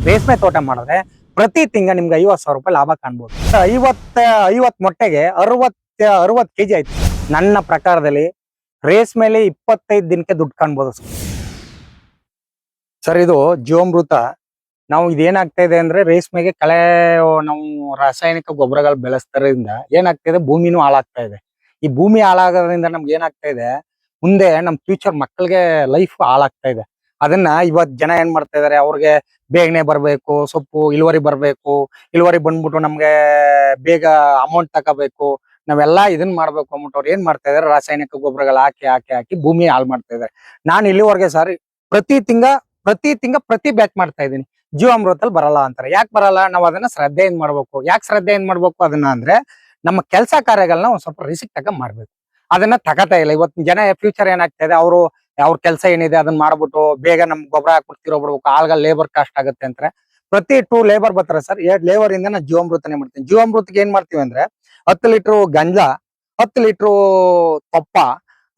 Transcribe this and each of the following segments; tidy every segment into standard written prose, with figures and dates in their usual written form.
ರೇಷ್ಮೆ ತೋಟ ಮಾಡಿದ್ರೆ ಪ್ರತಿ ತಿಂಗ ನಿಮ್ಗೆ 50,000 ರೂಪಾಯಿ ಲಾಭ ಕಾಣ್ಬೋದು. 50 ಮೊಟ್ಟೆಗೆ 60 ಕೆಜಿ ಆಯ್ತು. ನನ್ನ ಪ್ರಕಾರದಲ್ಲಿ ರೇಷ್ಮೆಲಿ 25 ದಿನಕ್ಕೆ ದುಡ್ಡು ಕಾಣ್ಬೋದು ಸರ್. ಇದು ಜೀವಾಮೃತ ನಾವು ಇದೇನಾಗ್ತಾ ಇದೆ ಅಂದ್ರೆ ರೇಷ್ಮೆಗೆ ಕಳೆ ನಾವು ರಾಸಾಯನಿಕ ಗೊಬ್ಬರಗಳು ಬೆಳೆಸ್ತರಿಂದ ಏನಾಗ್ತಾ ಇದೆ, ಭೂಮಿನೂ ಹಾಳಾಗ್ತಾ ಇದೆ. ಈ ಭೂಮಿ ಹಾಳಾಗೋದ್ರಿಂದ ನಮ್ಗೆ ಏನಾಗ್ತಾ ಇದೆ, ಮುಂದೆ ನಮ್ ಫ್ಯೂಚರ್ ಮಕ್ಕಳಿಗೆ ಲೈಫ್ ಹಾಳಾಗ್ತಾ ಇದೆ. ಅದನ್ನ ಇವತ್ ಜನ ಏನ್ ಮಾಡ್ತಾ ಇದಾರೆ, ಅವ್ರಿಗೆ ಬೇಗನೆ ಬರ್ಬೇಕು, ಸೊಪ್ಪು ಇಳುವರಿ ಬರ್ಬೇಕು, ಇಳುವರಿ ಬಂದ್ಬಿಟ್ಟು ನಮ್ಗೆ ಬೇಗ ಅಮೌಂಟ್ ತಗೋಬೇಕು, ನಾವೆಲ್ಲಾ ಇದನ್ ಮಾಡ್ಬೇಕು ಅಂದ್ಬಿಟ್ಟು ಅವ್ರು ಏನ್ ಮಾಡ್ತಾ ಇದಾರೆ, ರಾಸಾಯನಿಕ ಗೊಬ್ಬರಗಳು ಹಾಕಿ ಹಾಕಿ ಹಾಕಿ ಭೂಮಿ ಹಾಳು ಮಾಡ್ತಾ ಇದಾರೆ. ನಾನು ಇಲ್ಲಿವರೆಗೆ ಸರ್ ಪ್ರತಿ ಬ್ಯಾಚ್ ಮಾಡ್ತಾ ಇದ್ದೀನಿ. ಜೀವಾಮೃತದಲ್ಲಿ ಬರಲ್ಲ ಅಂತಾರೆ. ಯಾಕೆ ಬರಲ್ಲ? ನಾವು ಅದನ್ನ ಶ್ರದ್ಧೆಯಿಂದ ಮಾಡ್ಬೇಕು. ಯಾಕೆ ಶ್ರದ್ಧೆಯಿಂದ ಮಾಡ್ಬೇಕು ಅದನ್ನ ಅಂದ್ರೆ, ನಮ್ಮ ಕೆಲಸ ಕಾರ್ಯಗಳನ್ನ ಒಂದ್ ಸ್ವಲ್ಪ ರಿಸಿಕ್ ತಗ ಮಾಡ್ಬೇಕು. ಅದನ್ನ ತಗತಾ ಇಲ್ಲ. ಇವತ್ತಿನ ಜನ ಫ್ಯೂಚರ್ ಏನಾಗ್ತಾ ಇದೆ, ಅವ್ರ ಕೆಲಸ ಏನಿದೆ ಅದನ್ನ ಮಾಡ್ಬಿಟ್ಟು ಬೇಗ ನಮ್ ಗೊಬ್ಬರ ಹಾಕ್ಬಿಡ್ತಿರೋ ಬಿಡ್ಬೇಕು, ಆಳ್ಗ ಲೇಬರ್ ಕಾಸ್ಟ್ ಆಗುತ್ತೆ ಅಂತಾರೆ. ಪ್ರತಿ 2 ಲೇಬರ್ ಬರ್ತಾರೆ ಸರ್. 2 ಲೇಬರ್ ಇಂದ ನಾನು ಜೀವಾಮೃತನೇ ಮಾಡ್ತೀನಿ. ಜೀವಾಮೃತಕ್ಕೆ ಏನ್ ಮಾಡ್ತೀವಿ ಅಂದ್ರೆ 10 ಲೀಟರ್ ಗಂಜಾ, 10 ಲೀಟರ್ ತೊಪ್ಪ,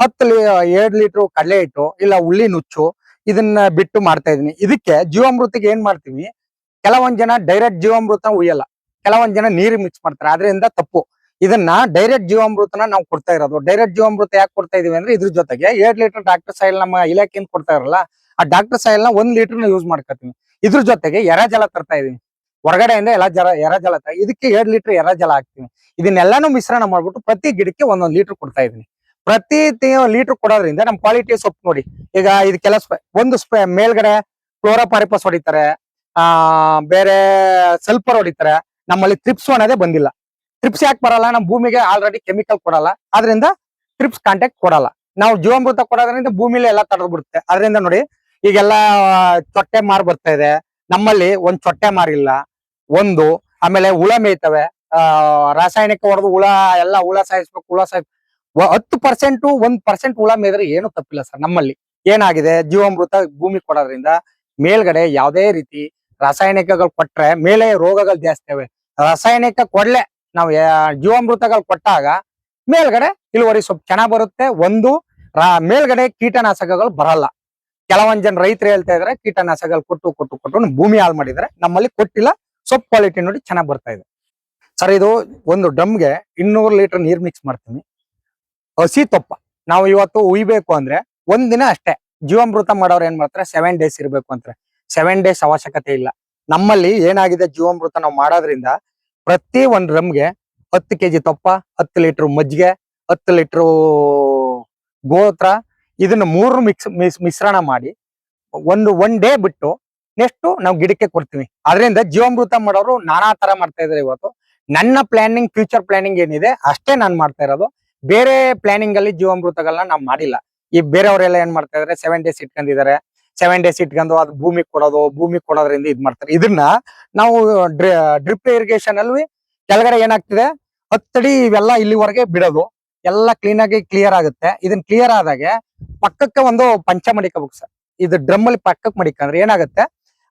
2 ಲೀಟರ್ ಕಡಲೆ ಹಿಟ್ಟು ಇಲ್ಲ ಉಳ್ಳಿ ನುಚ್ಚು ಇದನ್ನ ಬಿಟ್ಟು ಮಾಡ್ತಾ ಇದೀನಿ. ಇದಕ್ಕೆ ಜೀವಾಮೃತಿಗೆ ಏನ್ ಮಾಡ್ತೀವಿ, ಕೆಲವೊಂದ್ ಜನ ಡೈರೆಕ್ಟ್ ಜೀವಾಮೃತ ಉಯ್ಯಲ್ಲ, ಕೆಲವೊಂದ್ ಜನ ನೀರು ಮಿಕ್ಸ್ ಮಾಡ್ತಾರೆ. ಅದರಿಂದ ತಪ್ಪು. ಇದನ್ನ ಡೈರೆಕ್ಟ್ ಜೀವಾಮೃತನ ನಾವು ಕೊಡ್ತಾ ಇರೋದು. ಡೈರೆಕ್ಟ್ ಜೀವಾಮೃತ ಯಾಕೆ ಕೊಡ್ತಾ ಇದೀವಿ ಅಂದ್ರೆ, ಇದ್ರ ಜೊತೆಗೆ 2 ಲೀಟರ್ ಡಾಕ್ಟರ್ ಸಾಯಿಲ್ ನಮ್ಮ ಇಲಾಖೆಯಿಂದ ಕೊಡ್ತಾ ಇರಲ್ಲ, ಆ ಡಾಕ್ಟರ್ ಸಾಯಿಲ್ ನ 1 ಲೀಟರ್ ಯೂಸ್ ಮಾಡ್ಕೊತೀವಿ. ಇದ್ರ ಜೊತೆಗೆ ಎರೆಜಲ ತರ್ತಾ ಇದೀವಿ ಹೊರಗಡೆಯಿಂದ, ಎರೆಜಲ ಇದಕ್ಕೆ 2 ಲೀಟರ್ ಎರೆಜಲ ಹಾಕ್ತೀವಿ. ಇದನ್ನೆಲ್ಲಾನು ಮಿಶ್ರಣ ಮಾಡ್ಬಿಟ್ಟು ಪ್ರತಿ ಗಿಡಕ್ಕೆ 1 ಲೀಟರ್ ಕೊಡ್ತಾ ಇದೀನಿ. ಪ್ರತಿ ಲೀಟರ್ ಕೊಡೋದ್ರಿಂದ ನಮ್ ಕ್ವಾಲಿಟಿ ಸೊಪ್ಪು ನೋಡಿ. ಈಗ ಇದಕ್ಕೆಲ್ಲ ಒಂದು ಸ್ಪ್ರೇ ಮೇಲ್ಗಡೆ ಕ್ಲೋರೋಪಾರಿಪಸ್ ಹೊಡಿತಾರೆ, ಬೇರೆ ಸಲ್ಫರ್ ಹೊಡಿತಾರೆ. ನಮ್ಮಲ್ಲಿ ಟ್ರಿಪ್ಸ್ ಅನ್ನೋದೇ ಬಂದಿಲ್ಲ. ಟ್ರಿಪ್ಸ್ ಯಾಕೆ ಬರಲ್ಲ? ನಮ್ಮ ಭೂಮಿಗೆ ಆಲ್ರೆಡಿ ಕೆಮಿಕಲ್ ಕೊಡಲ್ಲ, ಅದರಿಂದ ಟ್ರಿಪ್ಸ್ ಕಾಂಟ್ಯಾಕ್ಟ್ ಕೊಡಲ್ಲ. ನಾವು ಜೀವಾಮೃತ ಕೊಡೋದ್ರಿಂದ ಭೂಮಿಲಿ ಎಲ್ಲ ತಡೆದು ಬಿಡುತ್ತೆ. ಅದರಿಂದ ನೋಡಿ ಈಗೆಲ್ಲ ಚೊಟ್ಟೆ ಮಾರ್ ಬರ್ತಾ ಇದೆ. ನಮ್ಮಲ್ಲಿ ಒಂದ್ ಚೊಟ್ಟೆ ಮಾರಿಲ್ಲ. ಆಮೇಲೆ ಹುಳ ಮೇಯ್ತವೆ, ರಾಸಾಯನಿಕ ಹೊಡೆದು ಹುಳ ಸಾಯಿಸ್ಬೇಕು. 10% 1% ಹುಳ ಮೇದ್ರೆ ಏನು ತಪ್ಪಿಲ್ಲ ಸರ್. ನಮ್ಮಲ್ಲಿ ಏನಾಗಿದೆ, ಜೀವಾಮೃತ ಭೂಮಿ ಕೊಡೋದ್ರಿಂದ ಮೇಲ್ಗಡೆ ಯಾವುದೇ ರೀತಿ ರಾಸಾಯನಿಕಗಳು ಕೊಟ್ರೆ ಮೇಲೆ ರೋಗಗಳು ಜಾಸ್ತಿ ಅವೆ. ರಾಸಾಯನಿಕ ಕೊಡ್ಲೆ ನಾವು ಜೀವಾಮೃತಗಳು ಕೊಟ್ಟಾಗ ಮೇಲ್ಗಡೆ ಇಳುವರಿ ಸ್ವಲ್ಪ ಚೆನ್ನಾಗ್ ಬರುತ್ತೆ. ಮೇಲ್ಗಡೆ ಕೀಟನಾಶಕಗಳು ಬರಲ್ಲ. ಕೆಲವೊಂದ್ ಜನ ರೈತರು ಹೇಳ್ತಾ ಇದಾರೆ ಕೀಟನಾಶಕಗಳು ಕೊಟ್ಟು ಭೂಮಿ ಹಾಳು ಮಾಡಿದ್ರೆ. ನಮ್ಮಲ್ಲಿ ಕೊಟ್ಟಿಲ್ಲ. ಸೊಪ್ಪು ಕ್ವಾಲಿಟಿ ನೋಡಿ ಚೆನ್ನಾಗ್ ಬರ್ತಾ ಇದೆ ಸರ್. ಇದು ಒಂದು ಡ್ರಮ್ಗೆ 200 ಲೀಟರ್ ನೀರ್ ಮಿಕ್ಸ್ ಮಾಡ್ತೀನಿ. ಹಸಿ ತೊಪ್ಪ ನಾವು ಇವತ್ತು ಉಯ್ಬೇಕು ಅಂದ್ರೆ 1 ದಿನ ಅಷ್ಟೇ. ಜೀವಾಮೃತ ಮಾಡೋರು ಏನ್ ಮಾಡ್ತಾರೆ, 7 ಡೇಸ್ ಇರ್ಬೇಕು ಅಂತಾರೆ. 7 ಡೇಸ್ ಅವಶ್ಯಕತೆ ಇಲ್ಲ. ನಮ್ಮಲ್ಲಿ ಏನಾಗಿದೆ, ಜೀವಾಮೃತ ನಾವು ಮಾಡೋದ್ರಿಂದ ಪ್ರತಿ 1 ಡ್ರಮ್ಗೆ 10 ಕೆಜಿ ತೊಪ್ಪ, 10 ಲೀಟರ್ ಮಜ್ಜಿಗೆ, 10 ಲೀಟರ್ ಗೋತ್ರ, ಇದನ್ನ 3 ಮಿಶ್ರಣ ಮಾಡಿ ಒನ್ ಡೇ ಬಿಟ್ಟು ನೆಕ್ಸ್ಟ್ ನಾವು ಗಿಡಕ್ಕೆ ಕೊಡ್ತೀವಿ. ಅದರಿಂದ ಜೀವಾಮೃತ ಮಾಡೋರು ನಾನಾ ತರ ಮಾಡ್ತಾ ಇದಾರೆ. ಇವತ್ತು ನನ್ನ ಪ್ಲಾನಿಂಗ್, ಫ್ಯೂಚರ್ ಪ್ಲಾನಿಂಗ್ ಏನಿದೆ ಅಷ್ಟೇ ನಾನು ಮಾಡ್ತಾ ಇರೋದು. ಬೇರೆ ಪ್ಲಾನಿಂಗ್ ಅಲ್ಲಿ ಜೀವಾಮೃತಗಳನ್ನ ನಾವು ಮಾಡಿಲ್ಲ. ಈ ಬೇರೆಯವರೆಲ್ಲ ಏನ್ ಮಾಡ್ತಾ ಇದಾರೆ, 7 ಡೇಸ್ ಇಟ್ಕೊಂಡಿದ್ದಾರೆ. 7 ಡೇಸ್ ಇಟ್ಕೊಂಡು ಅದು ಭೂಮಿ ಕೊಡೋದ್ರಿಂದ ಇದ್ ಮಾಡ್ತಾರೆ. ಇದನ್ನ ನಾವು ಡ್ರಿಪ್ ಇರಿಗೇಷನ್ ಅಲ್ಲಿ ಕೆಳಗಡೆ ಏನಾಗ್ತಿದೆ, 10 ಅಡಿ ಇವೆಲ್ಲ ಇಲ್ಲಿವರೆಗೆ ಬಿಡೋದು, ಎಲ್ಲ ಕ್ಲೀನ್ ಆಗಿ ಕ್ಲಿಯರ್ ಆಗುತ್ತೆ. ಇದನ್ನ ಕ್ಲಿಯರ್ ಆದಾಗೆ ಪಕ್ಕಕ್ಕೆ ಒಂದು ಪಂಚ ಮಡಿಕಬೇಕು ಸರ್. ಇದು ಡ್ರಮ್ ಅಲ್ಲಿ ಪಕ್ಕಕ್ಕೆ ಮಡಿಕಂದ್ರೆ ಏನಾಗುತ್ತೆ,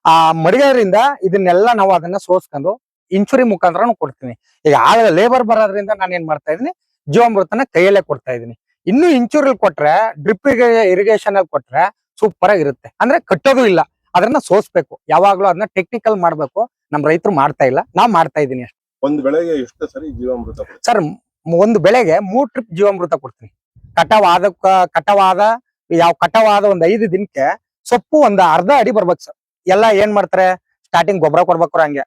ಆ ಮಡಿಗೋದ್ರಿಂದ ಇದನ್ನೆಲ್ಲ ನಾವು ಅದನ್ನ ಸೋಸ್ಕೊಂಡು ಇಂಚುರಿ ಮುಖಾಂತರ ಕೊಡ್ತೀನಿ. ಈಗ ಆಗ ಲೇಬರ್ ಬರೋದ್ರಿಂದ ನಾನು ಏನ್ ಮಾಡ್ತಾ ಇದೀನಿ, ಜೀವಾಮೃತನ ಕೈಯಲ್ಲೇ ಕೊಡ್ತಾ ಇದೀನಿ. ಇನ್ನು ಇಂಚೂರಿಲ್ ಕೊಟ್ರೆ, ಡ್ರಿಪ್ ಇರಿಗೇಷನ್ ಅಲ್ಲಿ ಕೊಟ್ರೆ ಸೂಪರ್ ಆಗಿರುತ್ತೆ. ಅಂದ್ರೆ ಕಟ್ಟೋದು ಇಲ್ಲ, ಅದನ್ನ ಸೋಸ್ಬೇಕು. ಯಾವಾಗ್ಲೂ ಅದನ್ನ ಟೆಕ್ನಿಕಲ್ ಮಾಡ್ಬೇಕು. ನಮ್ ರೈತರು ಮಾಡ್ತಾ ಇಲ್ಲ, ನಾವ್ ಮಾಡ್ತಾ ಇದೀನಿ ಅಷ್ಟೇ. ಒಂದು ಬೆಳೆಗೆ ಎಷ್ಟು ಸರಿ ಜೀವಾಮೃತ ಸರ್? ಒಂದು ಬೆಳೆಗೆ 3 ಟ್ರಿಪ್ ಜೀವಾಮೃತ ಕೊಡ್ತೀನಿ. ಕಟಾವಾದ ಒಂದ್ 5 ದಿನಕ್ಕೆ ಸೊಪ್ಪು ಒಂದು ಅರ್ಧ ಅಡಿ ಬರ್ಬೇಕು ಸರ್. ಎಲ್ಲ ಏನ್ ಮಾಡ್ತಾರೆ, ಸ್ಟಾರ್ಟಿಂಗ್ ಗೊಬ್ಬರ ಕೊಡ್ಬೇಕು, ಹಂಗೆ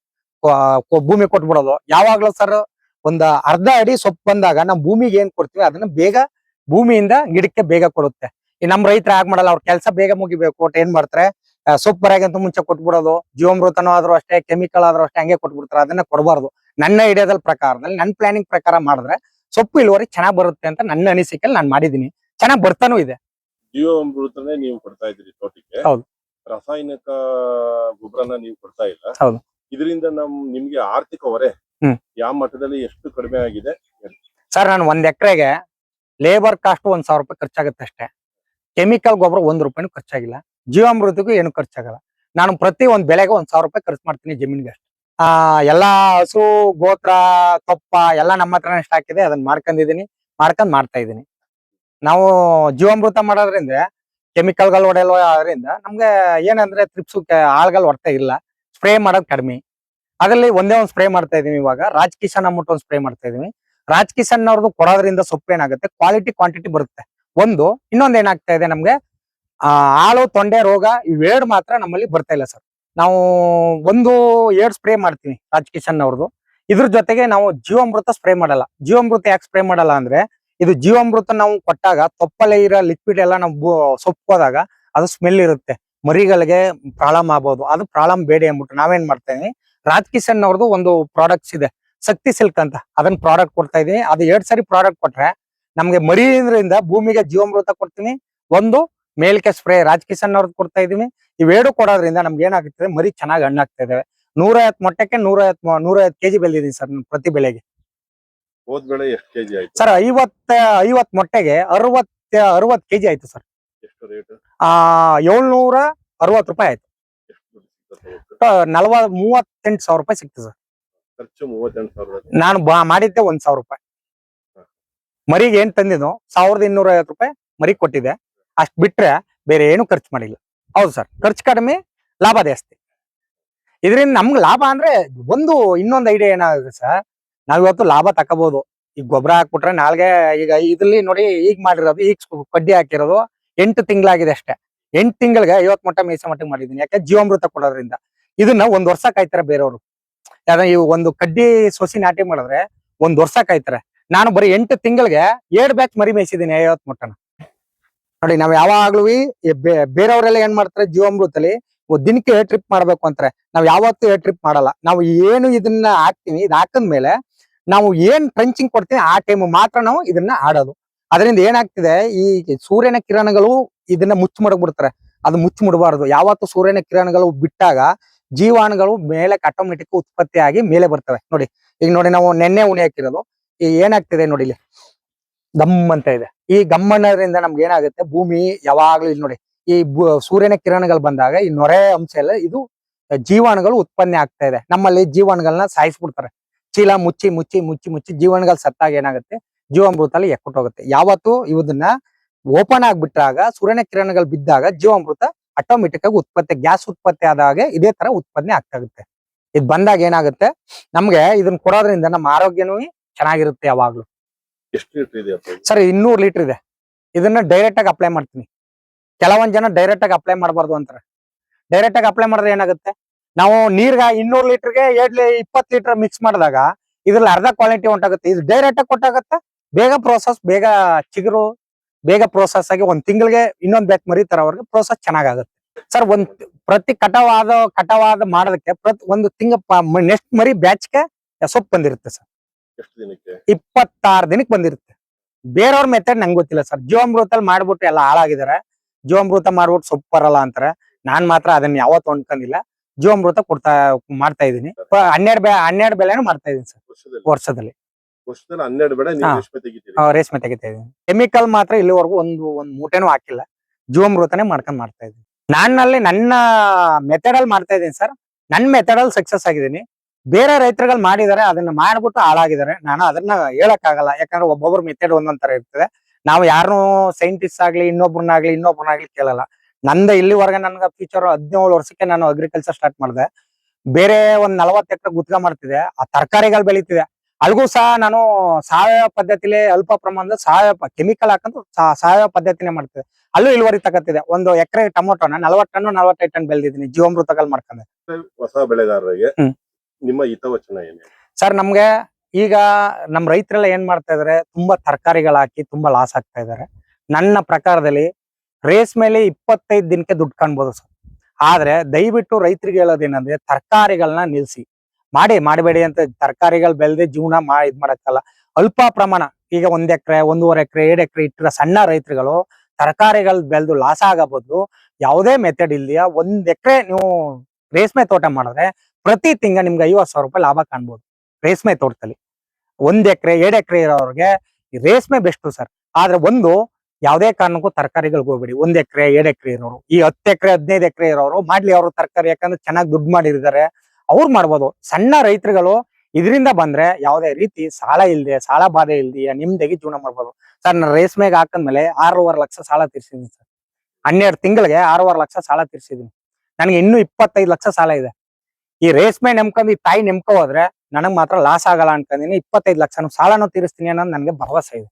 ಭೂಮಿ ಕೊಟ್ಬಿಡೋದು. ಯಾವಾಗ್ಲೂ ಸರ್ ಒಂದ್ ಅರ್ಧ ಅಡಿ ಸೊಪ್ಪು ಬಂದಾಗ ನಾವು ಭೂಮಿಗೆ ಏನ್ ಕೊಡ್ತೀವಿ ಅದನ್ನ ಬೇಗ ಭೂಮಿಯಿಂದ ಗಿಡಕ್ಕೆ ಬೇಗ ಕೊಡುತ್ತೆ. ಈ ನಮ್ ರೈತರ ಆಗ್ ಮಾಡಲ್ಲ. ಅವ್ರ ಕೆಲಸ ಬೇಗ ಮುಗಿಬೇಕು ಒಟ್ಟು ಏನ್ ಮಾಡ್ತಾರೆ, ಸೊಪ್ಪು ಬರಾಗಂತ ಮುಂಚೆ ಕೊಟ್ಬಿಡೋದು. ಜೀವಾಮೃತನೂ ಆದ್ರೂ ಅಷ್ಟೇ, ಕೆಮಿಕಲ್ ಆದ್ರೂ ಅಷ್ಟೇ, ಹಂಗೆ ಕೊಟ್ಬಿಡ್ತಾರೆ. ಅದನ್ನ ಕೊಡಬಾರ್ದು. ನನ್ನ ಐಡಿಯಾದಲ್ಲಿ ಪ್ರಕಾರದಲ್ಲಿ, ನನ್ನ ಪ್ಲಾನಿಂಗ್ ಪ್ರಕಾರ ಮಾಡಿದ್ರೆ ಸೊಪ್ಪು ಇಳುವರಿ ಚೆನ್ನಾಗ್ ಬರುತ್ತೆ ಅಂತ ನನ್ನ ಅನಿಸಿಕೆಯಲ್ಲಿ ನಾನು ಮಾಡಿದೀನಿ. ಚೆನ್ನಾಗ್ ಬರ್ತಾನೂ ಇದೆ. ಜೀವಾಮೃತನೇ ನೀವು ಕೊಡ್ತಾ ಇದ್ರಿ ತೋಟಕ್ಕೆ? ಹೌದು. ರಾಸಾಯನಿಕ ಗೊಬ್ಬರನ ನೀವು ಕೊಡ್ತಾ ಇಲ್ಲ? ಹೌದು. ಇದರಿಂದ ನಿಮ್ಗೆ ಆರ್ಥಿಕ ಹೊರೆ ಯಾವ ಮಟ್ಟದಲ್ಲಿ ಎಷ್ಟು ಕಡಿಮೆ ಆಗಿದೆ ಸರ್? ನಾನು 1 ಎಕರೆಗೆ ಲೇಬರ್ ಕಾಸ್ಟ್ 1,000 ರೂಪಾಯಿ ಖರ್ಚಾಗುತ್ತೆ ಅಷ್ಟೇ. ಕೆಮಿಕಲ್ ಗೊಬ್ಬರ 1 ರೂಪಾಯಿನೂ ಖರ್ಚಾಗಿಲ್ಲ. ಜೀವಾಮೃತಕ್ಕೂ ಏನು ಖರ್ಚಾಗಲ್ಲ. ನಾನು ಪ್ರತಿ ಒಂದ್ ಬೆಳೆಗೆ 1,000 ರೂಪಾಯಿ ಖರ್ಚು ಮಾಡ್ತೀನಿ ಜಮೀನಿಗೆ ಅಷ್ಟೇ. ಎಲ್ಲಾ ಹಸು ಗೋತ್ರ ತೊಪ್ಪ ಎಲ್ಲ ನಮ್ಮ ಹತ್ರನೇ ಸ್ಟಾಕ್ ಇದೆ. ಅದನ್ನ ಮಾಡ್ತಾ ಇದೀನಿ. ನಾವು ಜೀವಾಮೃತ ಮಾಡೋದ್ರಿಂದ ಕೆಮಿಕಲ್ಗಳು ಹೊಡೆಯಲ್ವ, ಅದರಿಂದ ನಮ್ಗೆ ಏನಂದ್ರೆ ಟ್ರಿಪ್ಸ್ ಆಳ್ಗಳು ಹೊಡ್ತಾ ಇಲ್ಲ. ಸ್ಪ್ರೇ ಮಾಡೋದು ಕಡಿಮೆ. ಅದರಲ್ಲಿ ಒಂದೇ ಒಂದು ಸ್ಪ್ರೇ ಮಾಡ್ತಾ ಇದೀವಿ ಇವಾಗ, ರಾಜ್ ಕಿಶನ್ ಅಂದ್ಬಿಟ್ಟು ಒಂದು ಸ್ಪ್ರೇ ಮಾಡ್ತಾ ಇದೀವಿ. ರಾಜ್ ಕಿಶನ್ ಅವ್ರದ್ದು ಕೊಡೋದ್ರಿಂದ ಸೊಪ್ಪು ಏನಾಗುತ್ತೆ, ಕ್ವಾಲಿಟಿ ಕ್ವಾಂಟಿಟಿ ಬರುತ್ತೆ. ಇನ್ನೊಂದು ಏನಾಗ್ತಾ ಇದೆ ನಮ್ಗೆ, ಹಾಳು ತೊಂಡೆ ರೋಗ ಇವೆರಡು ಮಾತ್ರ ನಮ್ಮಲ್ಲಿ ಬರ್ತಾ ಇಲ್ಲ ಸರ್. ನಾವು ಒಂದು 2 ಸ್ಪ್ರೇ ಮಾಡ್ತೀವಿ ರಾಜ್ ಕಿಶನ್ ಅವ್ರದ್ದು. ಇದ್ರ ಜೊತೆಗೆ ನಾವು ಜೀವಾಮೃತ ಸ್ಪ್ರೇ ಮಾಡಲ್ಲ. ಜೀವಾಮೃತ ಯಾಕೆ ಸ್ಪ್ರೇ ಮಾಡಲ್ಲ ಅಂದ್ರೆ, ಇದು ಜೀವಾಮೃತ ನಾವು ಕೊಟ್ಟಾಗ ತೊಪ್ಪಲೆ ಇರೋ ಲಿಕ್ವಿಡ್ ಎಲ್ಲ ನಾವು ಸೊಪ್ಪು ಹೋದಾಗ ಅದು ಸ್ಮೆಲ್ ಇರುತ್ತೆ, ಮರಿಗಳಿಗೆ ಪ್ರಾಬ್ಲಮ್ ಆಗ್ಬೋದು. ಅದು ಪ್ರಾಬ್ಲಮ್ ಬೇಡ ಅಂದ್ಬಿಟ್ಟು ನಾವೇನ್ ಮಾಡ್ತಾ ಇದೀವಿ, ರಾಜ್ ಕಿಶನ್ ಅವ್ರದ್ದು ಒಂದು ಪ್ರಾಡಕ್ಟ್ಸ್ ಇದೆ, ಶಕ್ತಿ ಸಿಲ್ಕ್ ಅಂತ, ಅದನ್ನ ಪ್ರಾಡಕ್ಟ್ ಕೊಡ್ತಾ ಇದೀನಿ. ಅದು 2 ಸರಿ ಪ್ರಾಡಕ್ಟ್ ಕೊಟ್ರೆ ನಮ್ಗೆ ಮರಿಯಿಂದ ಭೂಮಿಗೆ ಜೀವಾಮೃತ ಕೊಡ್ತೀನಿ. ಒಂದು ಮೇಲ್ಕೆ ಸ್ಪ್ರೇ ರಾಜ್ ಕಿಶನ್ ಅವ್ರದ್ದು ಕೊಡ್ತಾ ಇದೀವಿ. ಇವೆರಡು ಕೊಡೋದ್ರಿಂದ ನಮ್ಗೆ ಏನಾಗ್ತದೆ, ಮರಿ ಚೆನ್ನಾಗಿ ಹಣ್ಣಾಗ್ತಾ ಇದಾವೆ. 150 ಮೊಟ್ಟಕ್ಕೆ 150 ಕೆಜಿ ಬೆಳೆದಿದ್ದೀನಿ ಸರ್ ಪ್ರತಿ ಬೆಳೆಗೆ. ಹೋದ್ ಬೆಳೆ ಎಷ್ಟು ಕೆಜಿ ಆಯ್ತು ಸರ್ 50 ಮೊಟ್ಟೆಗೆ 60 ಕೆಜಿ ಆಯ್ತು ಸರ್. ಎಷ್ಟು ರೇಟ್ 760 ರೂಪಾಯಿ ಆಯ್ತು. ಎಷ್ಟು ದುಡ್ಡು ಸಿಗುತ್ತೆ? 38,000 ರೂಪಾಯಿ ಸಿಕ್ತು ಸರ್. ಖರ್ಚು 38,000. ನಾನು ಮಾಡಿದ್ದೆ 1,000 ರೂಪಾಯಿ. ಮರಿಗೆ ಏನ್ ತಂದಿದ್ದು 1,250 ರೂಪಾಯಿ ಮರಿ ಕೊಟ್ಟಿದೆ. ಅಷ್ಟ್ ಬಿಟ್ರೆ ಬೇರೆ ಏನು ಖರ್ಚು ಮಾಡಿಲ್ಲ. ಹೌದು ಸರ್, ಖರ್ಚು ಕಡಿಮೆ, ಲಾಭ ಜಾಸ್ತಿ. ಇದರಿಂದ ನಮ್ಗೆ ಲಾಭ ಅಂದ್ರೆ ಇನ್ನೊಂದು ಐಡಿಯಾ ಏನಾಗುತ್ತೆ ಸರ್, ನಾವ್ ಇವತ್ತು ಲಾಭ ತಕೋಬಹುದು. ಈಗ ಗೊಬ್ಬರ ಹಾಕ್ಬಿಟ್ರೆ ನಾಲ್ಗೆ, ಈಗ ಇದ್ರಲ್ಲಿ ನೋಡಿ ಈಗ ಮಾಡಿರೋದು, ಈಗ ಕಡ್ಡಿ ಹಾಕಿರೋದು 8 ತಿಂಗಳಾಗಿದೆ ಅಷ್ಟೇ. 8 ತಿಂಗಳಿಗೆ 50 ಮೊಟ್ಟೆ ಮೇಯ್ಸೋ ಮಟ್ಟಿಗೆ ಮಾಡಿದೀನಿ. ಯಾಕೆ, ಜೀವಾಮೃತ ಕೊಡೋದ್ರಿಂದ. ಇದನ್ನ 1 ವರ್ಷ ಕಾಯ್ತಾರೆ ಬೇರೆಯವರು. ಈ ಒಂದು ಕಡ್ಡಿ ಸೊಸಿ ನಾಟಿ ಮಾಡಿದ್ರೆ 1 ವರ್ಷ ಕಾಯ್ತಾರೆ. ನಾನು ಬರೀ 8 ತಿಂಗಳಿಗೆ 7 ಬ್ಯಾಚ್ ಮರಿ ಮೇಯಿಸಿದೀನಿ 50 ಮೊಟ್ಟನ. ನೋಡಿ, ನಾವ್ ಯಾವಾಗ್ಲೂ ಬೇರೆಯವರೆಲ್ಲ ಏನ್ ಮಾಡ್ತಾರೆ, ಜೀವಾಮೃತದಲ್ಲಿ ದಿನಕ್ಕೆ 7 ಟ್ರಿಪ್ ಮಾಡ್ಬೇಕು ಅಂತಾರೆ. ನಾವ್ ಯಾವತ್ತೂ 7 ಟ್ರಿಪ್ ಮಾಡಲ್ಲ. ನಾವು ಏನು ಇದನ್ನ ಹಾಕ್ತಿವಿ, ಇದು ಹಾಕದ್ಮೇಲೆ ನಾವು ಏನ್ ಟ್ರಂಚಿಂಗ್ ಕೊಡ್ತೀವಿ ಆ ಟೈಮ್ ಮಾತ್ರ ನಾವು ಇದನ್ನ ಆಡೋದು. ಅದರಿಂದ ಏನಾಗ್ತಿದೆ, ಈ ಸೂರ್ಯನ ಕಿರಣಗಳು ಇದನ್ನ ಮುಚ್ಚಿ ಮಡಗ್ಬಿಡ್ತಾರೆ. ಅದು ಮುಚ್ಚಿ ಮುಡಬಾರ್ದು. ಯಾವತ್ತು ಸೂರ್ಯನ ಕಿರಣಗಳು ಬಿಟ್ಟಾಗ ಜೀವಾಣುಗಳು ಮೇಲೆ ಆಟೋಮೆಟಿಕ್ ಉತ್ಪತ್ತಿ ಆಗಿ ಮೇಲೆ ಬರ್ತವೆ. ನೋಡಿ, ಈಗ ನೋಡಿ, ನಾವು ನೆನ್ನೆ ಉಣಿ ಹಾಕಿರೋದು, ಈಗ ಏನಾಗ್ತಿದೆ ನೋಡಿ, ಇಲ್ಲಿ ಗಮ್ ಅಂತ ಇದೆ. ಈ ಗಮ್ ಅನ್ನೋದ್ರಿಂದ ನಮ್ಗೆ ಏನಾಗುತ್ತೆ, ಭೂಮಿ ಯಾವಾಗ್ಲೂ ಇಲ್ಲಿ ನೋಡಿ, ಈ ಸೂರ್ಯನ ಕಿರಣಗಳು ಬಂದಾಗ ಈ ನೊರೆ ಅಂಶ ಎಲ್ಲ ಇದು ಜೀವಾಣುಗಳು ಉತ್ಪನ್ನ ಆಗ್ತಾ ಇದೆ. ನಮ್ಮಲ್ಲಿ ಜೀವಾಣುಗಳನ್ನ ಸಾಯಿಸ್ಬಿಡ್ತಾರೆ. ಚೀಲ ಮುಚ್ಚಿ ಮುಚ್ಚಿ ಮುಚ್ಚಿ ಮುಚ್ಚಿ ಜೀವಾಣುಗಳು ಸತ್ತಾಗ ಏನಾಗುತ್ತೆ, ಜೀವಾಮೃತ ಅಲ್ಲಿ ಎಕ್ಕುಟ್ಟೋಗುತ್ತೆ. ಯಾವತ್ತು ಇವದನ್ನ ಓಪನ್ ಆಗ್ಬಿಟ್ಟಾಗ ಸೂರ್ಯನ ಕಿರಣಗಳು ಬಿದ್ದಾಗ ಜೀವಾಮೃತ ಆಟೋಮೆಟಿಕ್ ಆಗಿ ಉತ್ಪತ್ತಿ, ಗ್ಯಾಸ್ ಉತ್ಪತ್ತಿ ಆದಾಗೆ ಇದೇ ತರ ಉತ್ಪತ್ತಿ ಆಗ್ತಾಗುತ್ತೆ. ಇದು ಬಂದಾಗ ಏನಾಗುತ್ತೆ, ನಮ್ಗೆ ಇದನ್ನ ಕೊಡೋದ್ರಿಂದ ನಮ್ಮ ಆರೋಗ್ಯನೂ ಚೆನ್ನಾಗಿರುತ್ತೆ ಯಾವಾಗ್ಲೂ. ಎಷ್ಟು ಲೀಟರ್ ಇದೆ ಸರ್ 200 ಲೀಟರ್ ಇದೆ. ಇದನ್ನ ಡೈರೆಕ್ಟ್ ಆಗಿ ಅಪ್ಲೈ ಮಾಡ್ತೀನಿ. ಕೆಲವೊಂದ್ ಜನ ಡೈರೆಕ್ಟ್ ಆಗಿ ಅಪ್ಲೈ ಮಾಡಬಾರ್ದು ಅಂತಾರೆ. ಡೈರೆಕ್ಟ್ ಆಗಿ ಅಪ್ಲೈ ಮಾಡಿದ್ರೆ ಏನಾಗುತ್ತೆ, ನಾವು ನೀರ್ಗ 200 ಲೀಟರ್ಗೆ 20 ಲೀಟರ್ ಮಿಕ್ಸ್ ಮಾಡಿದಾಗ ಇದ್ರಲ್ಲಿ ಅರ್ಧ ಕ್ವಾಲಿಟಿ ಹೊಂಟಾಗುತ್ತೆ. ಇದು ಡೈರೆಕ್ಟ್ ಆಗಿ ಕೊಟ್ಟಾಗತ್ತೆ, ಬೇಗ ಪ್ರೋಸೆಸ್, ಬೇಗ ಚಿಗುರು, ಬೇಗ ಪ್ರೋಸೆಸ್ ಆಗಿ 1 ತಿಂಗಳಿಗೆ ಇನ್ನೊಂದ್ ಬ್ಯಾಚ್ ಮರಿ ತರೋವರೆಗೆ ಪ್ರೋಸೆಸ್ ಚೆನ್ನಾಗಾಗುತ್ತೆ ಸರ್. ಪ್ರತಿ ಕಟಾವಾದ ಮಾಡೋದಕ್ಕೆ ಒಂದು ತಿಂಗ ನೆಕ್ಸ್ಟ್ ಮರಿ ಬ್ಯಾಚ್ಗೆ ಸೊಪ್ಪು ಬಂದಿರುತ್ತೆ ಸರ್. ಎಷ್ಟು ದಿನಕ್ಕೆ? 26 ದಿನಕ್ಕೆ ಬಂದಿರುತ್ತೆ. ಬೇರೆಯವ್ರ ಮೆಥಡ್ ನಂಗೆ ಗೊತ್ತಿಲ್ಲ ಸರ್. ಜೀವಾಮೃತಲ್ಲಿ ಮಾಡ್ಬಿಟ್ಟು ಎಲ್ಲ ಹಾಳಾಗಿದ್ದಾರೆ. ಜೀವಾಮೃತ ಮಾಡ್ಬಿಟ್ಟು ಸೊಪ್ಪು ಬರಲ್ಲ ಅಂತಾರೆ. ನಾನ್ ಮಾತ್ರ ಅದನ್ನ ಯಾವತ್ತೂ ಅನ್ಕೊಂಡಿಲ್ಲ. ಜೀವಾಮೃತ ಮಾಡ್ತಾ ಇದೀನಿ. 12 ಬೆಳೆನೂ ಮಾಡ್ತಾ ಇದೀನಿ ಸರ್ ವರ್ಷದಲ್ಲಿ. 12 ಬೆಳೆ ನೀವು ರೇಷ್ಮೆ ತೆಗಿತೀರಿ? ರೇಷ್ಮೆ ತೆಗಿತಾ ಇದೀನಿ. ಕೆಮಿಕಲ್ ಮಾತ್ರ ಇಲ್ಲಿವರೆಗೂ ಒಂದ್ ಮೂಟೆನೂ ಹಾಕಿಲ್ಲ. ಜೀವಾಮೃತನೇ ಮಾಡ್ತಾ ಇದೀನಿ. ನನ್ನ ಮೆಥಡ್ ಅಲ್ಲಿ ಮಾಡ್ತಾ ಇದೀನಿ ಸರ್. ನನ್ನ ಮೆಥಡ್ ಅಲ್ಲಿ ಸಕ್ಸಸ್ ಆಗಿದ್ದೀನಿ. ಬೇರೆ ರೈತರುಗಳು ಮಾಡಿದಾರೆ, ಅದನ್ನ ಮಾಡ್ಬಿಟ್ಟು ಹಾಳಾಗಿದ್ದಾರೆ. ನಾನು ಅದನ್ನ ಹೇಳಕ್ ಆಗಲ್ಲ, ಯಾಕಂದ್ರೆ ಒಬ್ಬೊಬ್ರು ಮೆಥಡ್ ಒಂದೊಂದ್ ತರ ಇರ್ತದೆ. ನಾವು ಯಾರನ್ನೂ ಸೈಂಟಿಸ್ಟ್ ಆಗ್ಲಿ ಇನ್ನೊಬ್ರನ್ನಾಗ್ಲಿ ಕೇಳಲ್ಲ. ನಂದ ಇಲ್ಲಿವರೆಗೆ ನನ್ಗ ಫ್ಯೂಚರ್ 17 ವರ್ಷಕ್ಕೆ ನಾನು ಅಗ್ರಿಕಲ್ಚರ್ ಸ್ಟಾರ್ಟ್ ಮಾಡಿದೆ. ಬೇರೆ ಒಂದ್ 40 ಎಕರೆ ಗುತ್ಕ ಮಾಡ್ತಿದೆ. ಆ ತರಕಾರಿಗಳು ಬೆಳೀತಿದೆ. ಅಲ್ಗೂ ಸಹ ನಾನು ಸಾವಯವ ಪದ್ಧತಿಲಿ ಅಲ್ಪ ಪ್ರಮಾಣದ ಸಾವಯವ ಕೆಮಿಕಲ್ ಹಾಕೊಂಡು ಸಾವಯವ ಪದ್ಧತಿನೇ ಮಾಡ್ತಿದ್ದೆ. ಅಲ್ಲೂ ಇಳುವರಿ ತಗತ್ತಿದೆ. 1 ಎಕರೆ ಟೊಮೊಟೊನ 40 ಟನ್ 45 ಟನ್ ಬೆಳೆದಿದ್ದೀನಿ ಜೀವಾಮೃತಗಳು ಮಾಡ್ಕೊಂಡೆ. ಹೊಸ ಬೆಳೆಗಾರರಿಗೆ ನಿಮ್ಮ ಹಿತವಚನ ಏನು ಸರ್? ನಮ್ಗೆ ಈಗ ನಮ್ ರೈತರೆಲ್ಲ ಏನ್ ಮಾಡ್ತಾ ಇದಾರೆ, ತುಂಬಾ ತರಕಾರಿಗಳು ಹಾಕಿ ತುಂಬಾ ಲಾಸ್ ಆಗ್ತಾ ಇದಾರೆ. ನನ್ನ ಪ್ರಕಾರದಲ್ಲಿ ರೇಷ್ಮೆಲಿ 25 ದಿನಕ್ಕೆ ದುಡ್ಡು ಕಾಣ್ಬೋದು ಸರ್. ಆದ್ರೆ ದಯವಿಟ್ಟು ರೈತರಿಗೆ ಹೇಳೋದೇನಂದ್ರೆ, ತರಕಾರಿಗಳನ್ನ ನಿಲ್ಸಿ. ಮಾಡಬೇಡಿ ಅಂತ. ತರಕಾರಿಗಳು ಬೆಳೆದೇ ಜೀವನ ಇದ್ ಮಾಡಕ್ಕಲ್ಲ. ಅಲ್ಪ ಪ್ರಮಾಣ, ಈಗ 1 ಎಕರೆ 1.5 ಎಕರೆ 2 ಎಕರೆ ಇಟ್ಟಿರೋ ಸಣ್ಣ ರೈತರುಗಳು ತರಕಾರಿಗಳು ಬೆಳೆದು ಲಾಸ್ ಆಗೋ ಬದಲು ಯಾವುದೇ ಮೆಥಡ್ ಇಲ್ದಿಯ 1 ಎಕರೆ ನೀವು ರೇಷ್ಮೆ ತೋಟ ಮಾಡಿದ್ರೆ ಪ್ರತಿ ತಿಂಗ ನಿಮ್ಗೆ 50,000 ರೂಪಾಯಿ ಲಾಭ ಕಾಣ್ಬೋದು ರೇಷ್ಮೆ ತೋಟದಲ್ಲಿ. 1 ಎಕರೆ 2 ಎಕರೆ ಇರೋರಿಗೆ ರೇಷ್ಮೆ ಬೆಸ್ಟ್ ಸರ್. ಆದ್ರೆ ಯಾವುದೇ ಕಾರಣಕ್ಕೂ ತರಕಾರಿಗಳಿಗೆ ಹೋಗ್ಬೇಡಿ. 1 ಎಕರೆ 2 ಎಕರೆ ಇರೋರು, ಈ 10 ಎಕರೆ 15 ಎಕರೆ ಇರೋರು ಮಾಡ್ಲಿ ಅವರು ತರಕಾರಿ. ಯಾಕಂದ್ರೆ ಚೆನ್ನಾಗಿ ದುಡ್ಡು ಮಾಡಿರ್ತಾರೆ, ಅವ್ರು ಮಾಡ್ಬೋದು. ಸಣ್ಣ ರೈತರುಗಳು ಇದರಿಂದ ಬಂದ್ರೆ ಯಾವುದೇ ರೀತಿ ಸಾಲ ಬಾಧೆ ಇಲ್ದಿ ನಿಮ್ದಾಗಿ ಜೀವನ ಮಾಡ್ಬೋದು ಸರ್. ನಾನು ರೇಷ್ಮೆಗೆ ಹಾಕಂದ್ಮೇಲೆ 6.5 ಲಕ್ಷ ಸಾಲ ತೀರ್ಸಿದೀನಿ ಸರ್. 12 ತಿಂಗಳಿಗೆ 6.5 ಲಕ್ಷ ಸಾಲ ತೀರ್ಸಿದೀನಿ. ನನಗೆ ಇನ್ನೂ 25 ಲಕ್ಷ ಸಾಲ ಇದೆ. ಈ ರೇಷ್ಮೆ ನೆಮ್ಕೊಂಡ್ ಈ ತಾಯಿ ನೆಮ್ಕೊ ಹೋದ್ರೆ ನನಗ್ ಮಾತ್ರ ಲಾಸ್ ಆಗಲ್ಲ ಅನ್ಕೊಂಡಿನಿ. 25 ಲಕ್ಷ ಸಾಲನೂ ತೀರಿಸ್ತೀನಿ ಅನ್ನೋದು ನನಗೆ ಭರವಸೆ ಇದೆ.